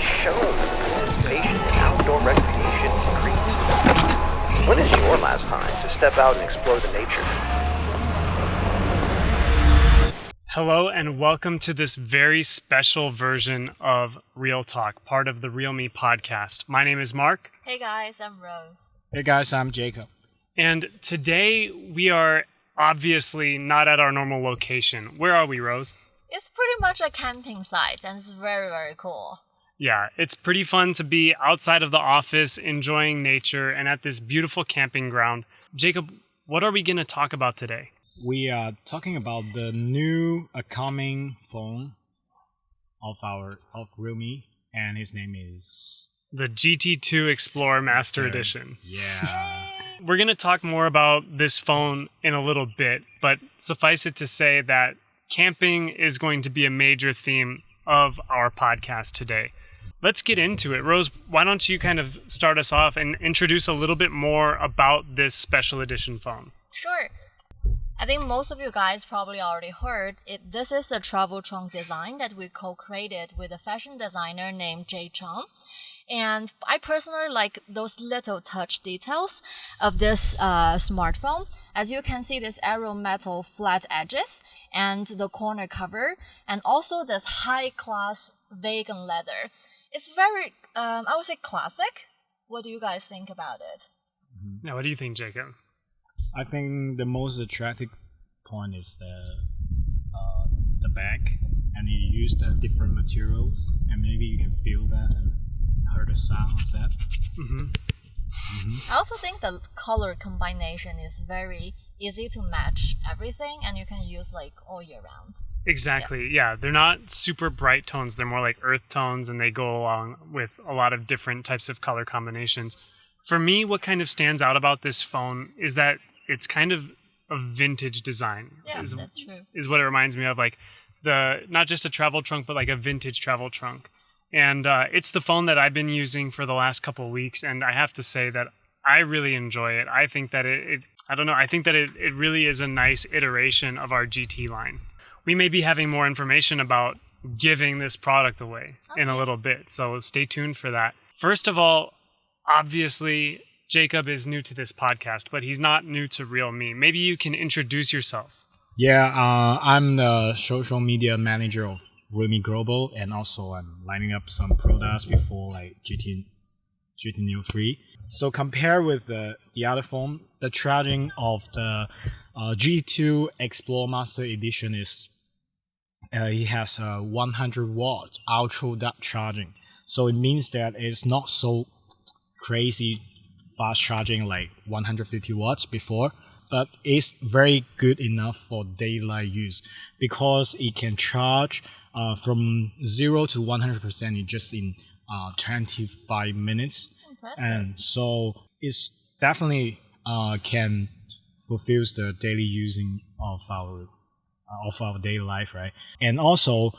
is shown that participation in outdoor recreation increased. When is your last time to step out and explore the nature? Hello and welcome to this very special version of realTALK, part of the Real Me podcast. My name is Mark. Hey guys, I'm Rose. Hey guys, I'm Jacob. And today we are obviously not at our normal location. Where are we, Rose? It's pretty much a camping site and it's very, very cool. Yeah, it's pretty fun to be outside of the office, enjoying nature, and at this beautiful camping ground. Jacob, what are we going to talk about today? We are talking about the new upcoming phone of Realme, and his name is the GT2 Explorer Master Edition. Yeah. We're going to talk more about this phone in a little bit, but suffice it to say that camping is going to be a major theme of our podcast today. Let's get into it. Rose, why don't you kind of start us off and introduce a little bit more about this special edition phone? Sure. I think most of you guys probably already heard it. This is a travel trunk design that we co-created with a fashion designer named Jae Jung. And I personally like those little touch details of this smartphone. As you can see, this aero metal flat edges and the corner cover, and also this high-class vegan leather. It's very, I would say, classic. What do you guys think about it? Now, what do you think, Jacob? I think the most attractive point is the back, and you use the different materials, and maybe you can feel that and hear the sound of that. I also think the color combination is very easy to match everything, and you can use like all year round. Exactly, yeah. They're not super bright tones. They're more like earth tones, and they go along with a lot of different types of color combinations. For me, what kind of stands out about this phone is that it's kind of a vintage design. Yeah, that's true. Is what it reminds me of, like not just a travel trunk, but like a vintage travel trunk. And it's the phone that I've been using for the last couple of weeks, and I have to say that I really enjoy it. I think that it really is a nice iteration of our GT line. We may be having more information about giving this product away in a little bit, so stay tuned for that. First of all, obviously, Jacob is new to this podcast, but he's not new to Real Me. Maybe you can introduce yourself. Yeah, I'm the social media manager of Realme Global, and also I'm lining up some products before like GT Neo 3. So compared with the other phone, the charging of the G2 Explorer Master Edition is it has 100 watts ultra depth charging. So it means that it's not so crazy fast charging like 150 watts before, but it's very good enough for daylight use because it can charge from 0 to 100% just in 25 minutes. That's impressive. And so it's definitely can fulfill the daily using of our daily life, right? And also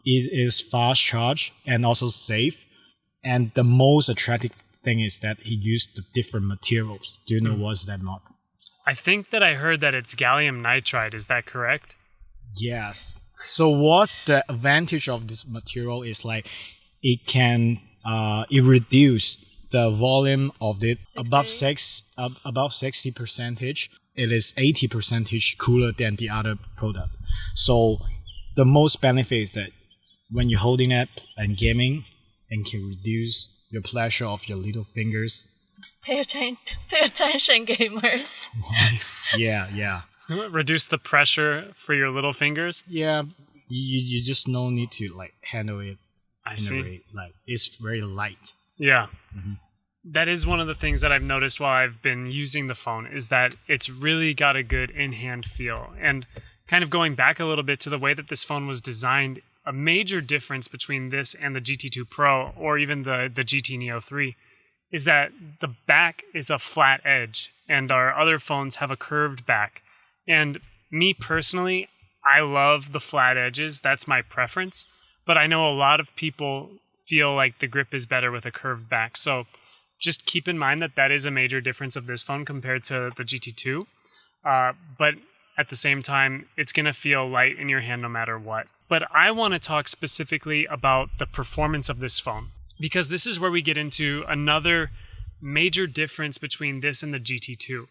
it is fast charge and also safe. And the most attractive thing is that he used the different materials. Do you know what's that, Mark? I think that I heard that it's gallium nitride. Is that correct? Yes. So what's the advantage of this material is like it can reduce the volume of it above 60%. It is 80% cooler than the other product. So the most benefit is that when you're holding it and gaming, and can reduce your pleasure of your little fingers. Pay attention, gamers. Yeah. Reduce the pressure for your little fingers? Yeah, you just no need to like handle it. I see. A way, like it's very light. Yeah. That is one of the things that I've noticed while I've been using the phone is that it's really got a good in-hand feel. And kind of going back a little bit to the way that this phone was designed, a major difference between this and the GT2 Pro or even the GT Neo 3 is that the back is a flat edge and our other phones have a curved back. And me personally, I love the flat edges. That's my preference. But I know a lot of people feel like the grip is better with a curved back. So just keep in mind that that is a major difference of this phone compared to the GT2. But at the same time, it's going to feel light in your hand no matter what. But I want to talk specifically about the performance of this phone, because this is where we get into another major difference between this and the GT2.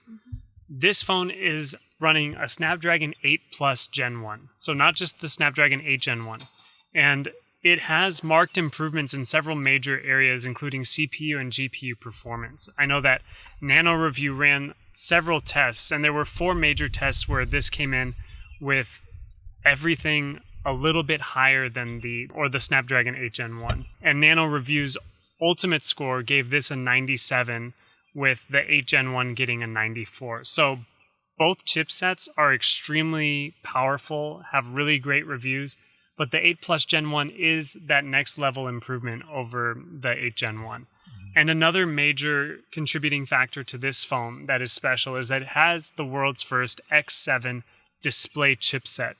This phone is running a Snapdragon 8 Plus Gen 1, so not just the Snapdragon 8 Gen 1. And it has marked improvements in several major areas, including CPU and GPU performance. I know that Nano Review ran several tests, and there were 4 major tests where this came in with everything a little bit higher than the Snapdragon 8 Gen 1. And Nano Review's ultimate score gave this a 97, with the 8 Gen 1 getting a 94. So both chipsets are extremely powerful, have really great reviews, but the 8 Plus Gen 1 is that next level improvement over the 8 Gen 1. And another major contributing factor to this phone that is special is that it has the world's first X7 display chipset.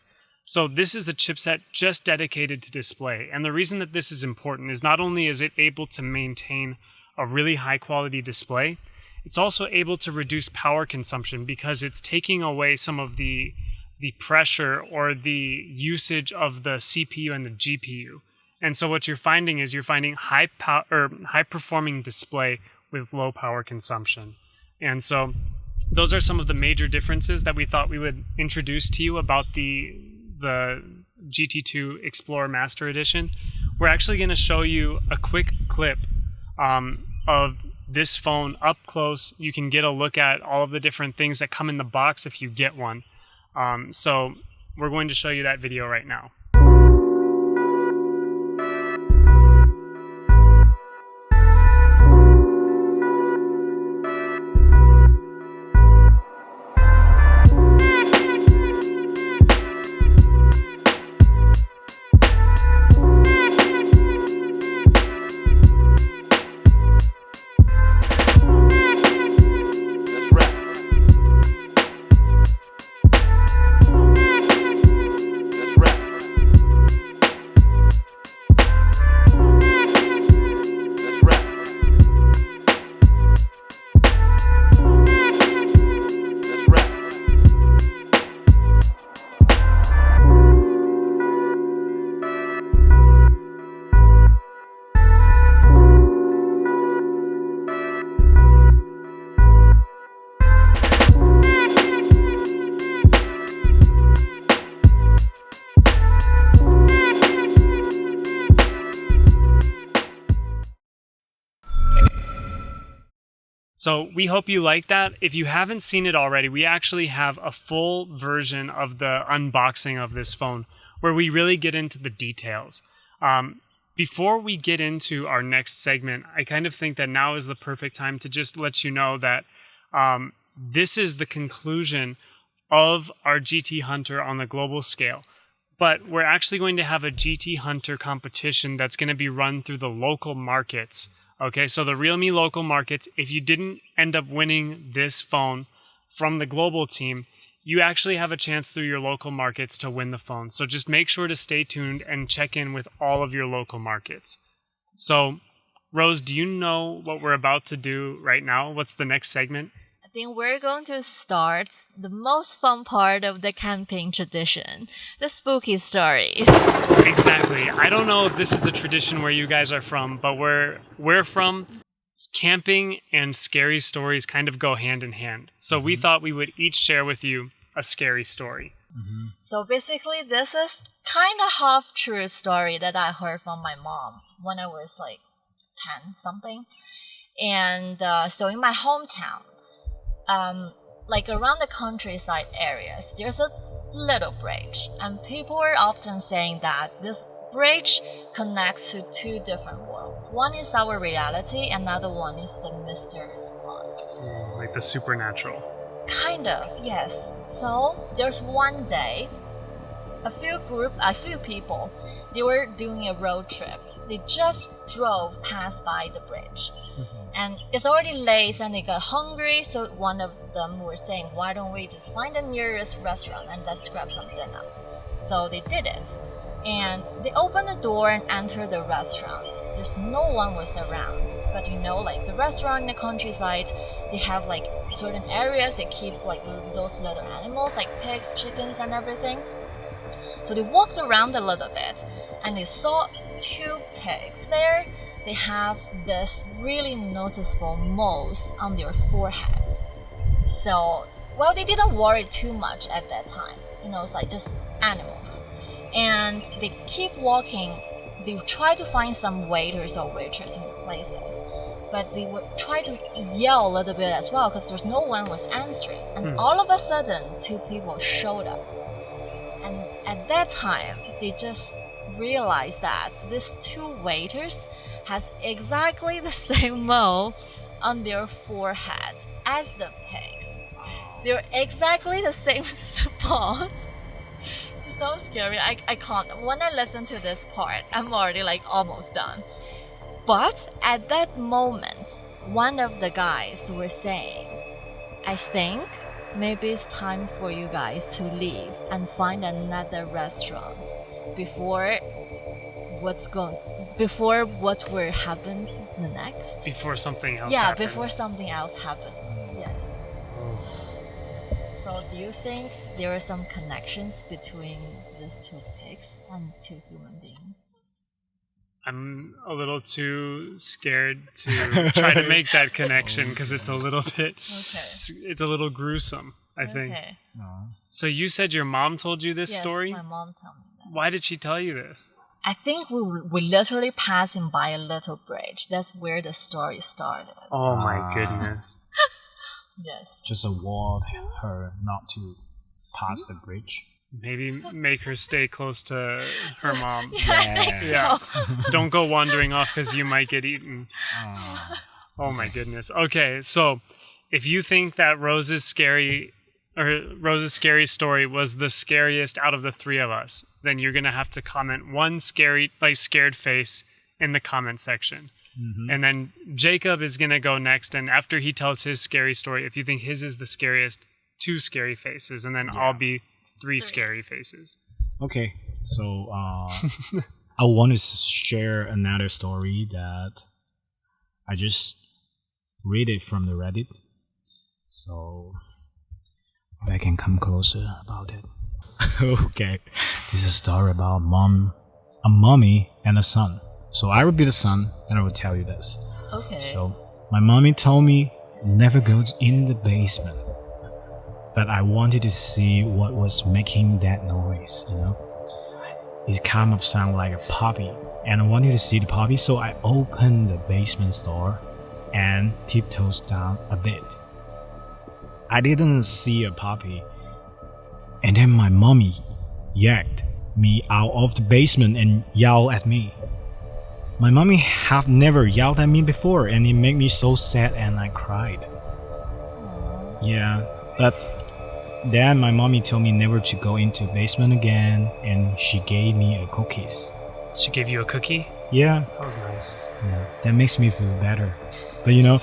So this is a chipset just dedicated to display. And the reason that this is important is not only is it able to maintain a really high quality display, it's also able to reduce power consumption because it's taking away some of the pressure or the usage of the CPU and the GPU. And so what you're finding is high performing display with low power consumption. And so those are some of the major differences that we thought we would introduce to you about the GT2 Explorer Master Edition. We're actually going to show you a quick clip of this phone up close. You can get a look at all of the different things that come in the box if you get one. So we're going to show you that video right now. So we hope you like that. If you haven't seen it already, we actually have a full version of the unboxing of this phone where we really get into the details. Before we get into our next segment, I kind of think that now is the perfect time to just let you know that this is the conclusion of our GT Hunter on the global scale. But we're actually going to have a GT Hunter competition that's going to be run through the local markets. Okay, so the Realme local markets, if you didn't end up winning this phone from the global team, you actually have a chance through your local markets to win the phone. So just make sure to stay tuned and check in with all of your local markets. So, Rose, do you know what we're about to do right now? What's the next segment? I think we're going to start the most fun part of the camping tradition, the spooky stories. Exactly. I don't know if this is a tradition where you guys are from, but where we're from, camping and scary stories kind of go hand in hand. So we thought we would each share with you a scary story. So basically, this is kind of half-true story that I heard from my mom when I was like 10 something. And so in my hometown, like around the countryside areas, there's a little bridge, and people are often saying that this bridge connects to 2 different worlds. One is our reality, another one is the mysterious plot. Like the supernatural. Kind of, yes. So there's one day, a few people, they were doing a road trip. They just drove past by the bridge. And it's already late and they got hungry, so one of them were saying, why don't we just find the nearest restaurant and let's grab some dinner. So they did it. And they opened the door and entered the restaurant. There's no one was around. But you know, like the restaurant in the countryside, they have like certain areas they keep like those little animals, like pigs, chickens and everything. So they walked around a little bit and they saw two pigs there. They have this really noticeable moles on their forehead. So, well, they didn't worry too much at that time. It's like just animals. And they keep walking. They try to find some waiters or waitresses in the places. But they would try to yell a little bit as well because there's no one was answering. And all of a sudden, two people showed up. And at that time, they just realized that these two waiters has exactly the same mole on their forehead as the pigs. They're exactly the same spot. It's so scary. I can't. When I listen to this part, I'm already like almost done. But at that moment, one of the guys were saying, I think maybe it's time for you guys to leave and find another restaurant before what will happen next. Before something else Yeah, happens. before something else happens. Yes. So do you think there are some connections between these two pigs and two human beings? I'm a little too scared to try to make that connection because it's a little bit, it's a little gruesome, I think. Okay. So you said your mom told you this Yes, story? my mom told me that. Why did she tell you this? I think we literally passing by a little bridge. That's where the story started. Oh my goodness. Yes. Just warned her not to pass the bridge. Maybe make her stay close to her mom. I think so. Yeah. Don't go wandering off because you might get eaten. Oh my goodness. Okay, so if you think that Rose's scary story was the scariest out of the three of us, then you're gonna have to comment one scared face in the comment section. Mm-hmm. And then Jacob is gonna go next, and after he tells his scary story, if you think his is the scariest, 2 scary faces, and then I'll be 3 scary faces. Okay, so I want to share another story that I just read it from the Reddit. So if I can come closer about it. Okay, this is a story about a mommy and a son. So I will be the son, and I will tell you this. Okay. So my mommy told me never go in the basement. But I wanted to see what was making that noise, It kind of sounded like a puppy, and I wanted to see the puppy, so I opened the basement door and tiptoes down a bit. I didn't see a puppy, and then my mommy yanked me out of the basement and yelled at me. My mommy have never yelled at me before, and it made me so sad, and I cried. Yeah, but then my mommy told me never to go into the basement again, and she gave me a cookies. She gave you a cookie? Yeah. That was nice. Yeah, that makes me feel better. But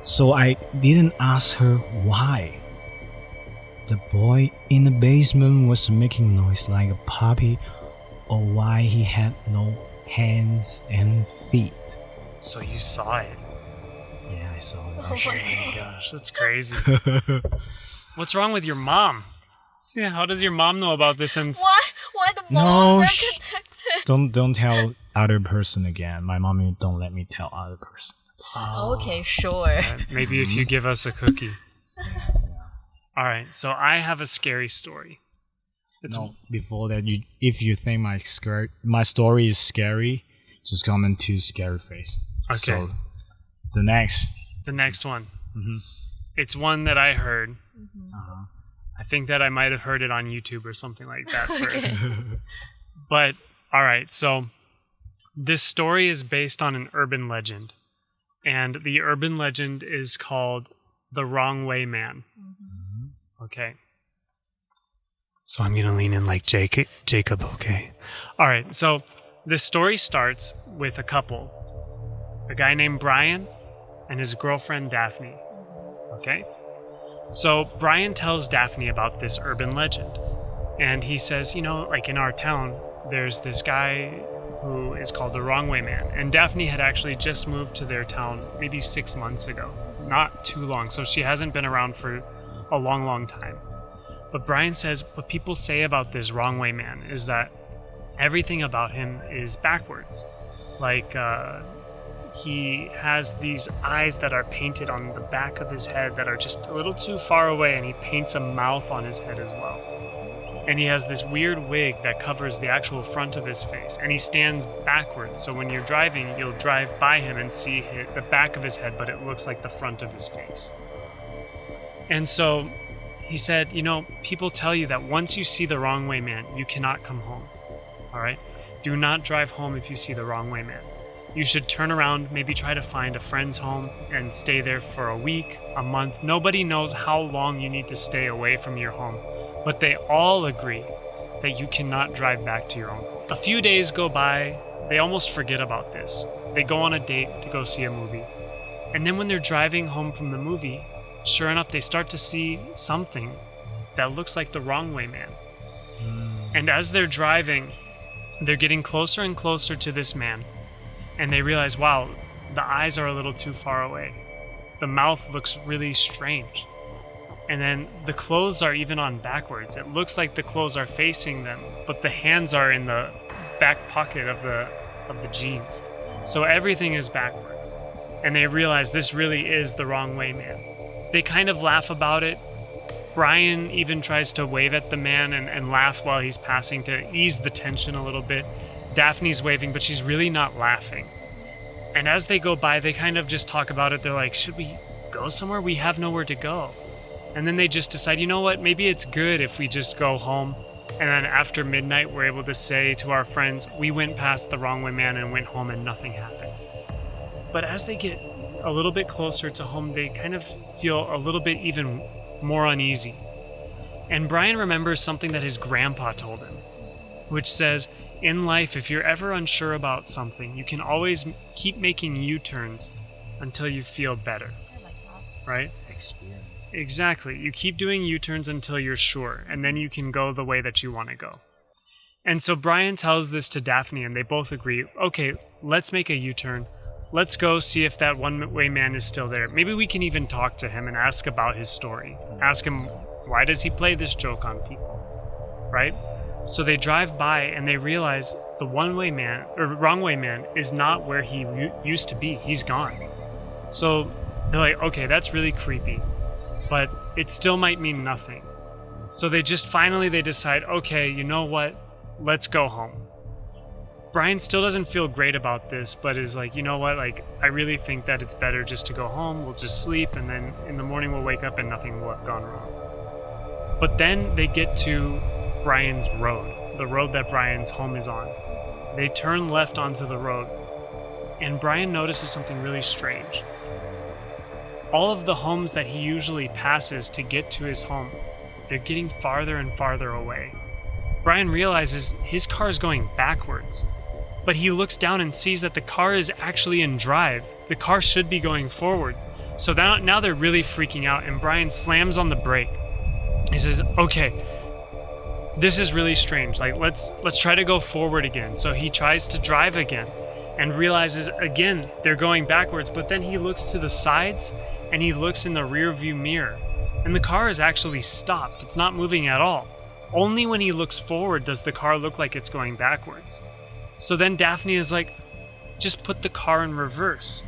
so I didn't ask her why. The boy in the basement was making noise like a puppy, or why he had no hands and feet. So you saw it? Yeah, I saw it. Oh my gosh, that's crazy. What's wrong with your mom? See, how does your mom know about this? And Why the moms No, are connected? don't tell other person again. My mommy don't let me tell other person. Okay, sure. maybe if you give us a cookie. All right, so I have a scary story. Before that, if you think my story is scary, just comment to scary face. Okay. So the next one. Mm-hmm. It's one that I heard. Uh-huh. I think that I might have heard it on YouTube or something like that first. But all right, so this story is based on an urban legend, and the urban legend is called The Wrong Way Man. Mm-hmm. Okay. So I'm going to lean in like Jacob, okay? All right, so this story starts with a couple, a guy named Brian and his girlfriend Daphne, okay? So Brian tells Daphne about this urban legend, and he says, like in our town, there's this guy who is called the Wrong Way Man, and Daphne had actually just moved to their town maybe 6 months ago, not too long, so she hasn't been around for a long, long time. But Brian says what people say about this wrong way man is that everything about him is backwards. Like, he has these eyes that are painted on the back of his head that are just a little too far away, and he paints a mouth on his head as well. And he has this weird wig that covers the actual front of his face, and he stands backwards, so when you're driving, you'll drive by him and see the back of his head, but it looks like the front of his face. And so he said, you know, people tell you that once you see the wrong way man, you cannot come home. All right? Do not drive home if you see the wrong way man. You should turn around, maybe try to find a friend's home and stay there for a week, a month. Nobody knows how long you need to stay away from your home, but they all agree that you cannot drive back to your own home. A few days go by, they almost forget about this. They go on a date to go see a movie. And then when they're driving home from the movie, sure enough, they start to see something that looks like the wrong way man. And as they're driving, they're getting closer and closer to this man. And they realize, wow, the eyes are a little too far away. The mouth looks really strange. And then the clothes are even on backwards. It looks like the clothes are facing them, but the hands are in the back pocket of the jeans. So everything is backwards. And they realize this really is the wrong way man. They kind of laugh about it. Brian even tries to wave at the man and laugh while he's passing to ease the tension a little bit. Daphne's waving, but she's really not laughing. And as they go by, they kind of just talk about it. They're like, should we go somewhere? We have nowhere to go. And then they just decide, you know what? Maybe it's good if we just go home. And then after midnight, we're able to say to our friends, we went past the wrong way man and went home and nothing happened. But as they get a little bit closer to home, they kind of feel a little bit even more uneasy. And Brian remembers something that his grandpa told him, which says, in life, if you're ever unsure about something, you can always keep making U-turns until you feel better. I like that. Right? Experience. Exactly. You keep doing U-turns until you're sure, and then you can go the way that you want to go. And so Brian tells this to Daphne, and they both agree, okay, let's make a U-turn. Let's go see if that one-way man is still there. Maybe we can even talk to him and ask about his story. Ask him, why does he play this joke on people? Right? So they drive by and they realize the one-way man, or wrong way man, is not where he used to be. He's gone. So they're like, okay, that's really creepy, but it still might mean nothing. So they decide, okay, you know what? Let's go home. Brian still doesn't feel great about this, but is like, you know what? Like, I really think that it's better just to go home. We'll just sleep, and then in the morning we'll wake up and nothing will have gone wrong. But then they get to Brian's road, the road that Brian's home is on. They turn left onto the road, and Brian notices something really strange. All of the homes that he usually passes to get to his home, they're getting farther and farther away. Brian realizes his car is going backwards, but he looks down and sees that the car is actually in drive. The car should be going forwards. So now they're really freaking out, and Brian slams on the brake. He says, okay, this is really strange. Like, let's try to go forward again. So he tries to drive again and realizes again they're going backwards, but then he looks to the sides and he looks in the rear view mirror, and the car is actually stopped. It's not moving at all. Only when he looks forward does the car look like it's going backwards. So then Daphne is like, just put the car in reverse.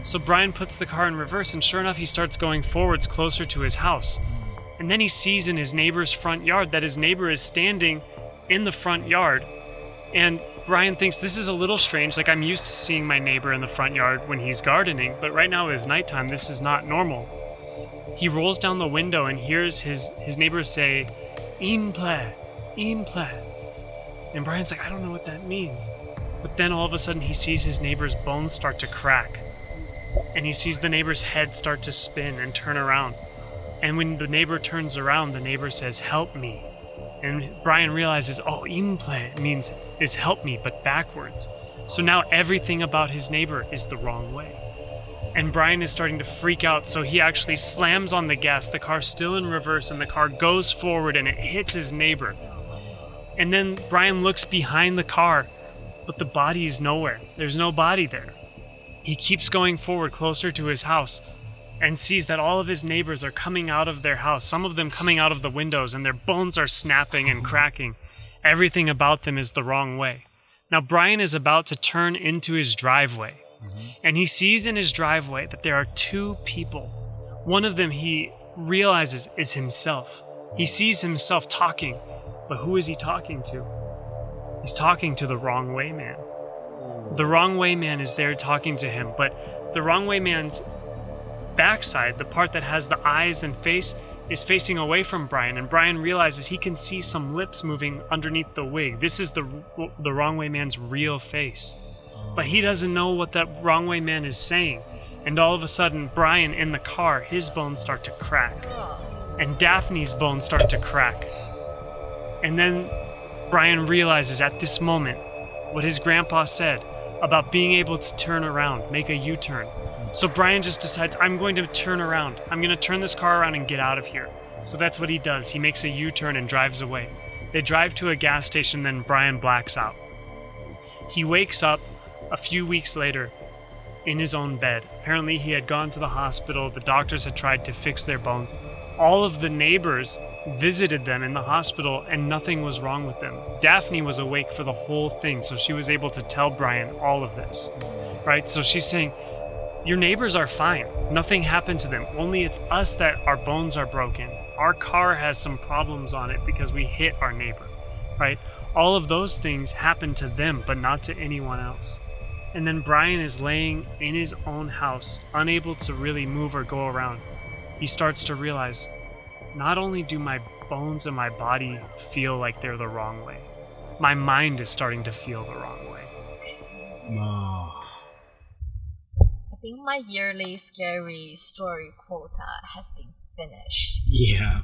So Brian puts the car in reverse, and sure enough, he starts going forwards closer to his house. And then he sees in his neighbor's front yard that his neighbor is standing in the front yard. And Brian thinks this is a little strange. Like, I'm used to seeing my neighbor in the front yard when he's gardening, but right now it's nighttime. This is not normal. He rolls down the window and hears his neighbor say, "Imple, imple." And Brian's like, I don't know what that means. But then all of a sudden he sees his neighbor's bones start to crack. And he sees the neighbor's head start to spin and turn around. And when the neighbor turns around, the neighbor says, "Help me." And Brian realizes, oh, imple means is help me, but backwards. So now everything about his neighbor is the wrong way. And Brian is starting to freak out, so he actually slams on the gas. The car's still in reverse, and the car goes forward, and it hits his neighbor. And then Brian looks behind the car, but the body is nowhere. There's no body there. He keeps going forward closer to his house, and sees that all of his neighbors are coming out of their house, some of them coming out of the windows, and their bones are snapping and cracking. Everything about them is the wrong way. Now, Brian is about to turn into his driveway, and he sees in his driveway that there are two people. One of them he realizes is himself. He sees himself talking, but who is he talking to? He's talking to the wrong way man. The wrong way man is there talking to him, but the wrong way man's backside, the part that has the eyes and face, is facing away from Brian, and Brian realizes he can see some lips moving underneath the wig. This is the wrong way man's real face. But he doesn't know what that wrong way man is saying. And all of a sudden, Brian in the car, his bones start to crack. And Daphne's bones start to crack. And then Brian realizes at this moment what his grandpa said about being able to turn around, make a U-turn. So Brian just decides, I'm going to turn around. I'm going to turn this car around and get out of here. So that's what he does. He makes a U-turn and drives away. They drive to a gas station, then Brian blacks out. He wakes up a few weeks later in his own bed. Apparently he had gone to the hospital. The doctors had tried to fix their bones. All of the neighbors visited them in the hospital and nothing was wrong with them. Daphne was awake for the whole thing, so she was able to tell Brian all of this, right? So she's saying, your neighbors are fine. Nothing happened to them. Only it's us that our bones are broken. Our car has some problems on it because we hit our neighbor, right? All of those things happened to them, but not to anyone else. And then Brian is laying in his own house, unable to really move or go around. He starts to realize, not only do my bones and my body feel like they're the wrong way, my mind is starting to feel the wrong way. I think my yearly scary story quota has been finished. Yeah.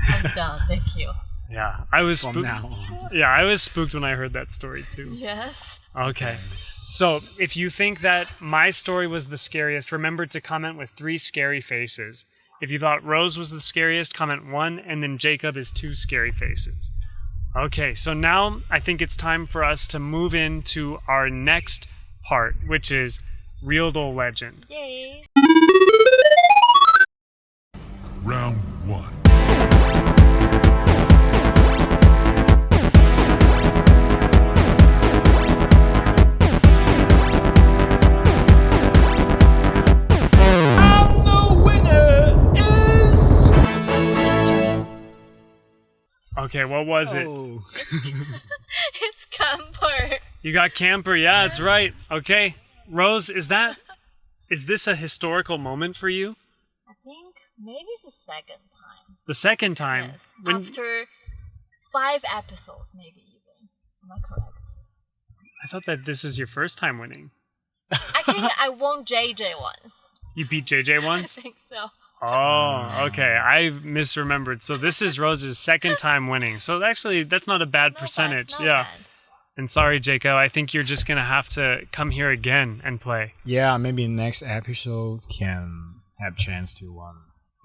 I'm done, thank you. Yeah, I was From spooked. now on. Yeah, I was spooked when I heard that story too. Yes. Okay. So if you think that my story was the scariest, remember to comment with 3 scary faces. If you thought Rose was the scariest, comment 1, and then Jacob is 2 scary faces. Okay, so now I think it's time for us to move into our next part, which is realTALK Legend. Yay. Round 1. Okay, what was it? Oh. It's camper. You got camper. Yeah, that's right. Okay. Rose, is this a historical moment for you? I think maybe it's the second time. The second time? Yes. When- After 5 episodes, maybe even. Am I correct? I thought that this is your first time winning. I think I won JJ once. You beat JJ I once? think so. Oh, okay. I misremembered. So this is Rose's second time winning. So actually, that's not a bad percentage. Not Yeah. bad. And sorry, Jacob, I think you're just going to have to come here again and play. Yeah, maybe next episode can have chance to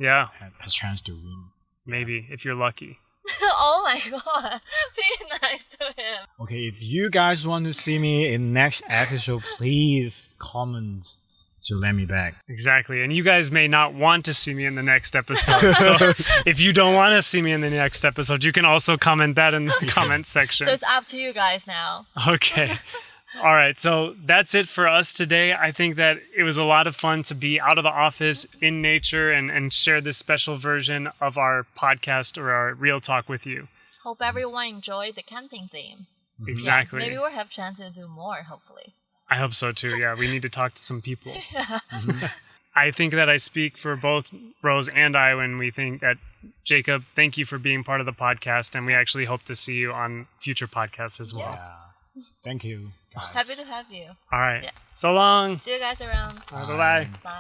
Yeah, has chance to win. maybe, if you're lucky. Oh my god. Be nice to him. Okay, if you guys want to see me in next episode, please comment to let me back. Exactly. And you guys may not want to see me in the next episode. So if you don't want to see me in the next episode, you can also comment that in the comment section. So it's up to you guys now. Okay. All right. So that's it for us today. I think that it was a lot of fun to be out of the office in nature and share this special version of our podcast or our realTALK with you. Hope everyone enjoyed the camping theme. Exactly. Maybe we'll have chance to do more, hopefully. I hope so too. Yeah, we need to talk to some people. I think that I speak for both Rose and I when we think that, Jacob, thank you for being part of the podcast, and we actually hope to see you on future podcasts as well. Yeah. Thank you, guys. Happy to have you. All right. Yeah. So long. See you guys around. Bye-bye. Bye.